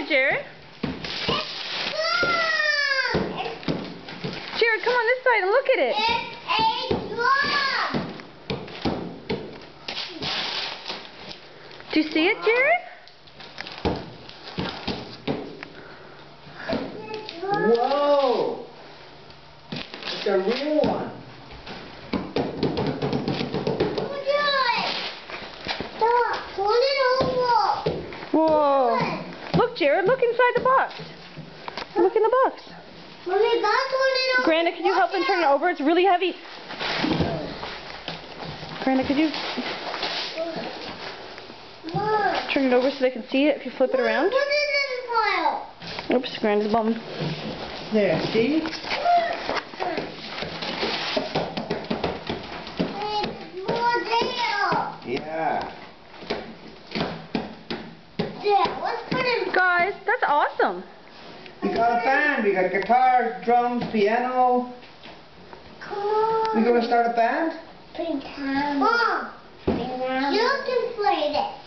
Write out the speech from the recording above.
it, Jared. Jared, come on this side and look at it. It's a drum. Do you see it, Jared? Whoa! It's a real one. Turn it over. Whoa. Look, Jared, look inside the box. Look in the box. Mommy, God, turn it over. Granda, can you help him turn it over? It's really heavy. Granda, could you Mom. turn it over so they can see it if you flip it around? Put it in the pile. Oops, Granda's bum. There, see? There's more there. Yeah. There, let's put it. Guys, that's awesome. We got a band. We got guitars, drums, piano. Come on. We gonna start a band? Mom, you can play this.